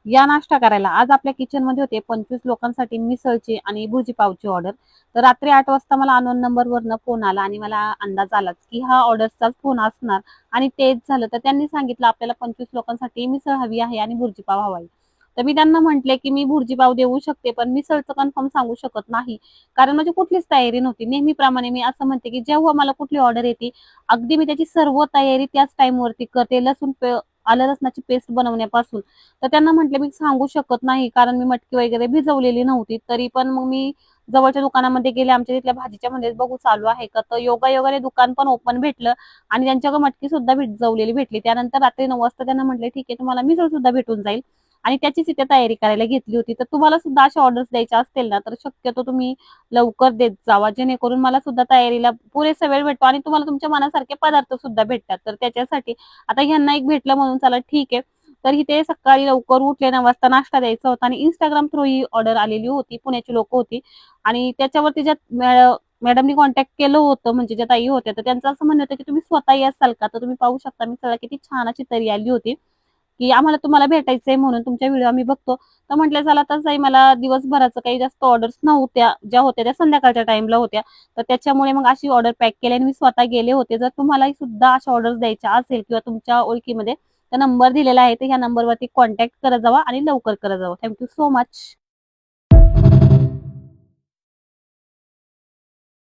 या नाश्ता करायला. आज आपल्या किचनमध्ये होते 25 लोकांसाठी मिसळची आणि भुर्जी पावची ऑर्डर. तर रात्री 8 वाजता मला अननोन नंबरवरनं फोन आला आणि मला अंदाज आलाच की हा ऑर्डर्सचाच फोन असणार आणि तेच झालं. तर त्यांनी सांगितलं आपल्याला 25 लोकांसाठी मिसळ हवी आहे आणि भुर्जी पाव हवा आहे. तर मी त्यांना म्हटले की मी भुर्जी पाव देऊ शकते, पण मिसळचं कन्फर्म सांगू शकत नाही. कारण माझी कुठलीच तयारी नव्हती. नेहमीप्रमाणे मी असं म्हणते की जेव्हा मला कुठली ऑर्डर येते, अगदी मी त्याची सर्व तयारी त्याच टाईमवरती करते. आलं लसणाची पेस्ट बनवण्यापासून. तर त्यांना म्हटले मी सांगू शकत नाही, कारण मी मटकी वगैरे भिजवलेली नव्हती. तरी पण मग मी जवळच्या दुकानामध्ये गेले, आमच्या तिथल्या भाजीच्या मध्ये बघू चालू आहे का, तर योगायोगाने दुकान पण ओपन भेटलं आणि त्यांच्याकडे मटकी सुद्धा भिजवलेली भेटली. त्यानंतर रात्री 9 वाजता त्यांना म्हटले ठीक आहे, तुम्हाला मिसळ सुद्धा भेटून जाईल आणि त्याचीच इथे तयारी करायला घेतली होती. तर तुम्हाला सुद्धा अशा ऑर्डर्स द्यायच्या असतील ना, तर शक्यतो तुम्ही लवकर देत जावा, जेणेकरून मला सुद्धा तयारीला पुरेसा वेळ भेटतो आणि तुम्हाला तुमच्या मनासारखे पदार्थ सुद्धा भेटतात. तर त्याच्यासाठी आता ह्यांना एक भेटलं म्हणून चला ठीक आहे. तर इथे सकाळी लवकर उठले, 9 वाजता नाश्ता द्यायचा होता आणि इंस्टाग्राम थ्रू ही ऑर्डर आलेली होती. पुण्याची लोक होती आणि त्याच्यावरती ज्या मॅडमनी कॉन्टॅक्ट केलं होतं, म्हणजे ज्या ताई होत्या, तर त्यांचं असं म्हणणं होतं की तुम्ही स्वतः याल का. तर तुम्ही पाहू शकता मी सगळं किती छान अशी तरी आली होती की आम्हाला तुम्हाला भेटायचंय म्हणून तुमच्या व्हिडिओ आम्ही बघतो. तर म्हटलं चला तसंही मला दिवसभराचं काही जास्त ऑर्डर्स नव्हत्या, ज्या होत्या त्या संध्याकाळच्या टाइमला होत्या. तर त्याच्यामुळे मग अशी ऑर्डर पॅक केली आणि मी स्वतः गेले होते. जर तुम्हालाही सुद्धा अशा ऑर्डर्स द्यायच्या असेल किंवा तुमच्या ओळखीमध्ये, तर नंबर दिलेला आहे, तर ह्या नंबरवरती कॉन्टॅक्ट करत जावा आणि लवकर करत जावा. Thank you so much.